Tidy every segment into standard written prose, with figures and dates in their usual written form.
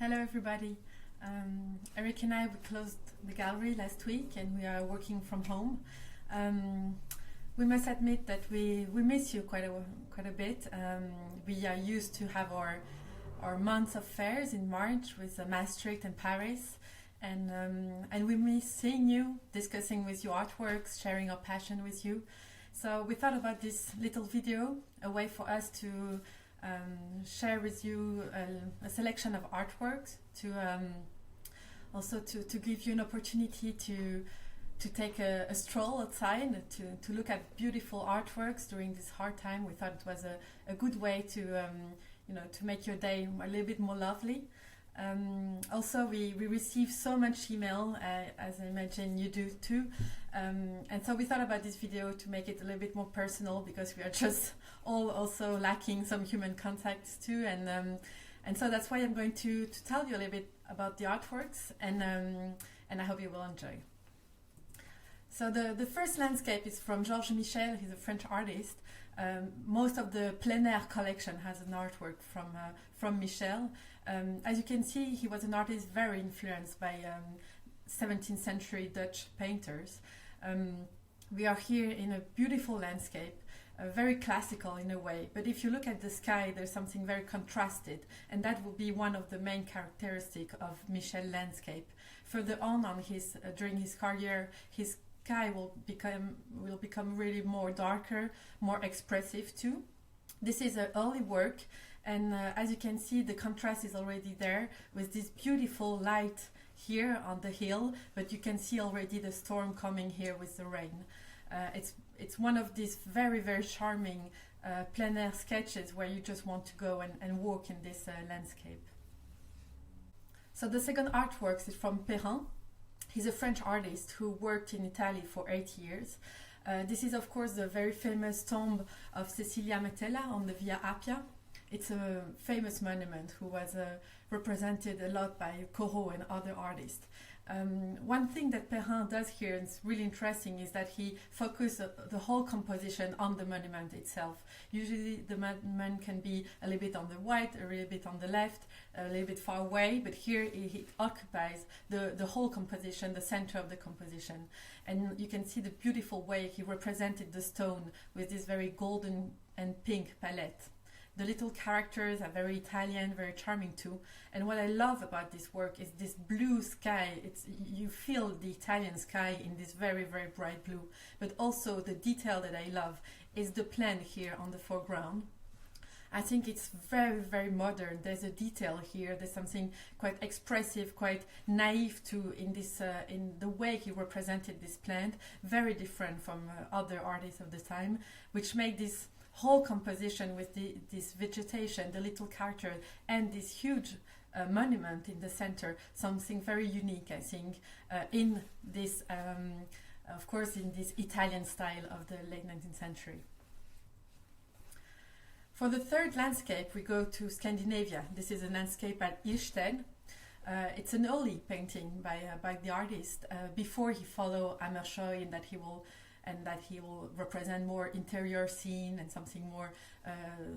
Hello everybody. Eric and I, we closed the gallery last week and we are working from home. We must admit that we miss you quite a bit. We are used to have our months of fairs in March with Maastricht and Paris, and we miss seeing you, discussing with you artworks, sharing our passion with you. So we thought about this little video, a way for us to share with you a selection of artworks, to also to give you an opportunity to take a stroll outside, to look at beautiful artworks during this hard time. We thought it was a good way to to make your day a little bit more lovely. Also, we receive so much email, as I imagine you do too, and so we thought about this video to make it a little bit more personal, because we are just all also lacking some human contacts too, and so that's why I'm going to tell you a little bit about the artworks, and I hope you will enjoy. So the first landscape is from Georges Michel. He's a French artist. Most of the plein air collection has an artwork from Michel. As you can see, he was an artist very influenced by 17th century Dutch painters. We are here in a beautiful landscape, very classical in a way, but if you look at the sky, there's something very contrasted, and that will be one of the main characteristics of Michel landscape. Further on his during his career, his sky will become really more darker, more expressive too. This is an early work, and as you can see, the contrast is already there with this beautiful light here on the hill, but you can see already the storm coming here with the rain. It's one of these very, very charming plein air sketches where you just want to go and walk in this landscape. So the second artwork is from Perrin. He's a French artist who worked in Italy for 8 years. This is, of course, the very famous tomb of Cecilia Metella on the Via Appia. It's a famous monument who was represented a lot by Corot and other artists. One thing that Perrin does here, and it's really interesting, is that he focuses the whole composition on the monument itself. Usually the monument can be a little bit on the right, a little bit on the left, a little bit far away, but here it occupies the whole composition, the center of the composition. And you can see the beautiful way he represented the stone with this very golden and pink palette. The little characters are very Italian, very charming too. And what I love about this work is this blue sky. You feel the Italian sky in this very, very bright blue. But also the detail that I love is the plant here on the foreground. I think it's very, very modern. There's a detail here. There's something quite expressive, quite naive too in this, in the way he represented this plant. Very different from other artists of the time, which make this whole composition with this vegetation, the little character, and this huge monument in the center, something very unique, I think, in this, of course, in this Italian style of the late 19th century. For the third landscape, we go to Scandinavia. This is a landscape at Ilsted. It's an early painting by the artist, before he follow Amersfoort, in that he will represent more interior scene and something more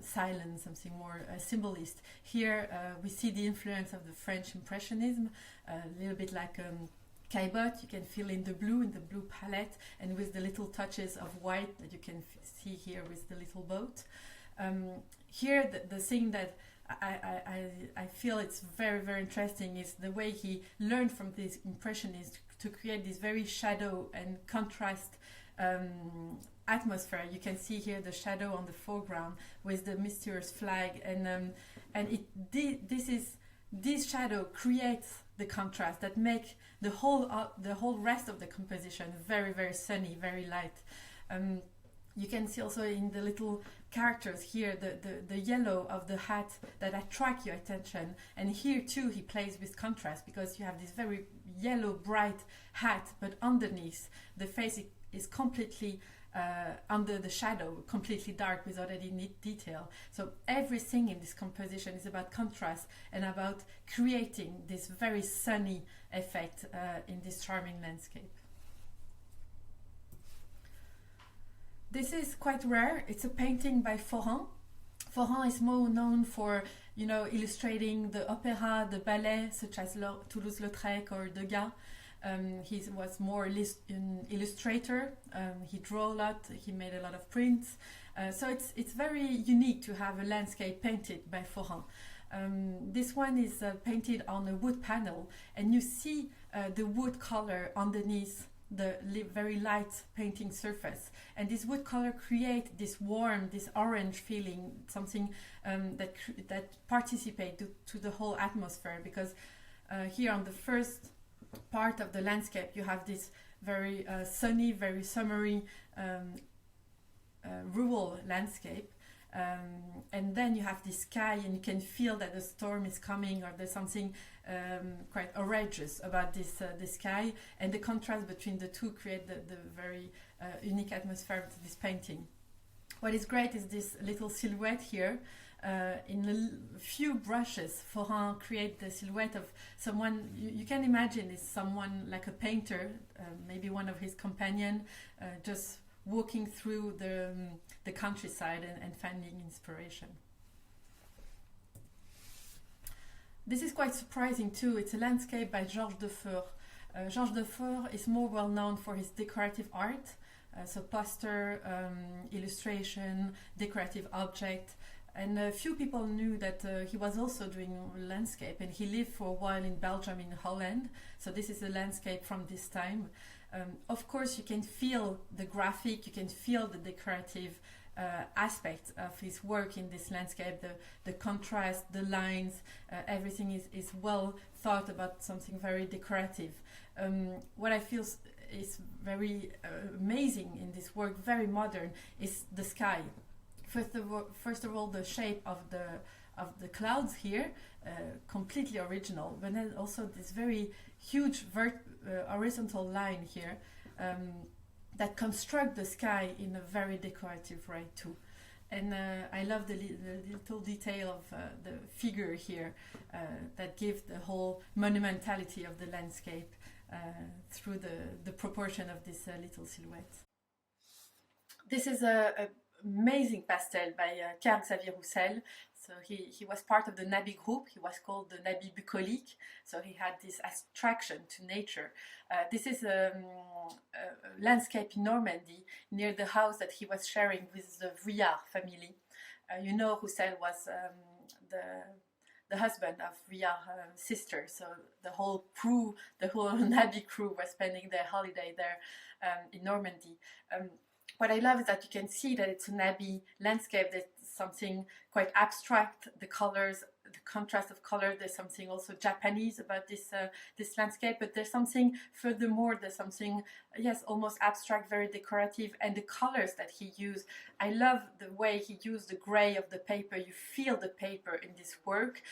silent, something more symbolist. Here we see the influence of the French Impressionism, a little bit like Caillebotte. You can feel in the blue palette, and with the little touches of white that you can see here with the little boat. Here the thing that I feel it's very, very interesting is the way he learned from this Impressionist to create this very shadow and contrast atmosphere. You can see here the shadow on the foreground with the mysterious flag, and this shadow creates the contrast that make the whole rest of the composition very, very sunny, very light. You can see also in the little characters here the yellow of the hat that attract your attention, and here too he plays with contrast, because you have this very yellow bright hat, but underneath the face is completely under the shadow, completely dark without any detail. So everything in this composition is about contrast and about creating this very sunny effect in this charming landscape. This is quite rare. It's a painting by Forain. Foran is more known for, you know, illustrating the opera, the ballet, such as Toulouse-Lautrec or Degas. He was more an illustrator. He drew a lot. He made a lot of prints. So it's very unique to have a landscape painted by Foran. This one is painted on a wood panel, and you see the wood color underneath the very light painting surface, and this wood color create this warm, this orange feeling, something that participate to the whole atmosphere, because here on the first part of the landscape you have this very sunny, very summery rural landscape, and then you have the sky, and you can feel that the storm is coming, or there's something quite outrageous about this sky, and the contrast between the two create the very unique atmosphere of this painting. What is great is this little silhouette here. In a few brushes, Foran create the silhouette of someone you can imagine is someone like a painter, maybe one of his companions, just walking through the countryside and finding inspiration. This is quite surprising too. It's a landscape by Georges Defeur. Georges Defeur is more well known for his decorative art, so poster, illustration, decorative object. And few people knew that he was also doing landscape, and he lived for a while in Belgium, in Holland. So this is a landscape from this time. Of course, you can feel the graphic, you can feel the decorative aspect of his work in this landscape, the contrast, the lines, everything is well thought about, something very decorative. What I feel is very amazing in this work, very modern, is the sky. First of all, the shape of the clouds here, completely original, but then also this very huge horizontal line here that construct the sky in a very decorative way too. And I love the little detail of the figure here that gives the whole monumentality of the landscape through the proportion of this little silhouette. This is a amazing pastel by Carl Xavier Roussel. So he was part of the Nabi group. He was called the Nabi bucolique. So he had this attraction to nature. This is a landscape in Normandy, near the house that he was sharing with the Vuillard family. You know, Roussel was the husband of Vuillard's sister. So the whole crew, the whole Nabi crew, was spending their holiday there in Normandy. What I love is that you can see that it's an Nabi landscape. There's something quite abstract, the colors, the contrast of color. There's something also Japanese about this landscape, but there's something furthermore, there's something, yes, almost abstract, very decorative, and the colors that he used. I love the way he used the gray of the paper. You feel the paper in this work,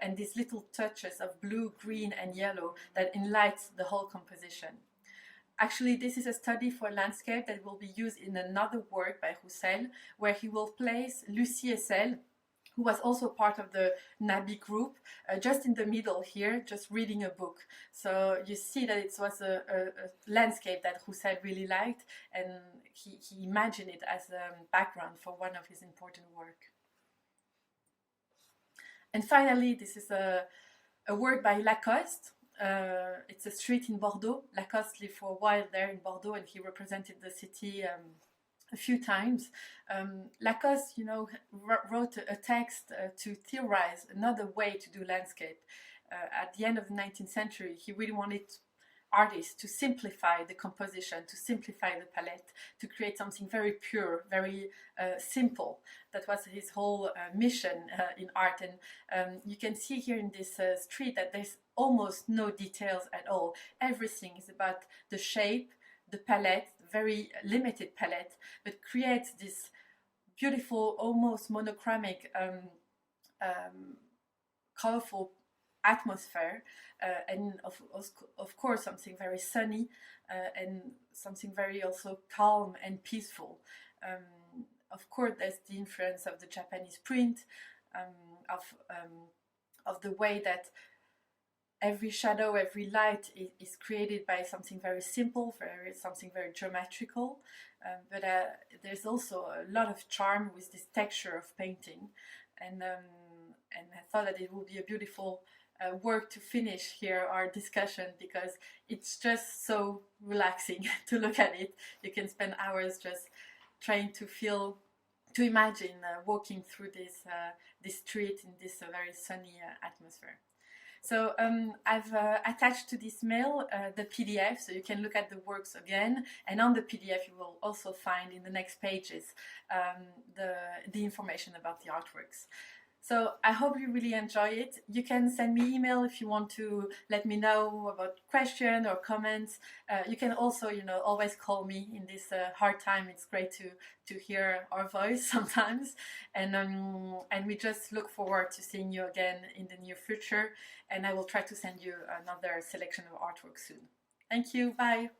and these little touches of blue, green, and yellow that enlighten the whole composition. Actually, this is a study for landscape that will be used in another work by Roussel, where he will place Lucie Essel, who was also part of the Nabi group, just in the middle here, just reading a book. So you see that it was a landscape that Roussel really liked, and he imagined it as a background for one of his important work. And finally, this is a work by Lacoste. It's a street in Bordeaux. Lacoste lived for a while there in Bordeaux, and he represented the city a few times. Lacoste, you know, wrote a text to theorize another way to do landscape. At the end of the 19th century, he really wanted artists to simplify the composition, to simplify the palette, to create something very pure, very simple. That was his whole mission in art. And you can see here in this street that there's almost no details at all. Everything is about the shape, the palette, very limited palette, but creates this beautiful, almost monochromatic, colorful atmosphere, and of course something very sunny, and something very also calm and peaceful. Of course, there's the influence of the Japanese print, of the way that every shadow, every light is created by something very simple, something very geometrical. But there's also a lot of charm with this texture of painting, and I thought that it would be a beautiful work to finish here our discussion, because it's just so relaxing to look at it. You can spend hours just trying to imagine walking through this street in this very sunny atmosphere. So I've attached to this mail the PDF, so you can look at the works again. And on the PDF, you will also find in the next pages the information about the artworks. So I hope you really enjoy it. You can send me email if you want to let me know about questions or comments. You can also, always call me in this hard time. It's great to hear our voice sometimes. And we just look forward to seeing you again in the near future. And I will try to send you another selection of artwork soon. Thank you. Bye.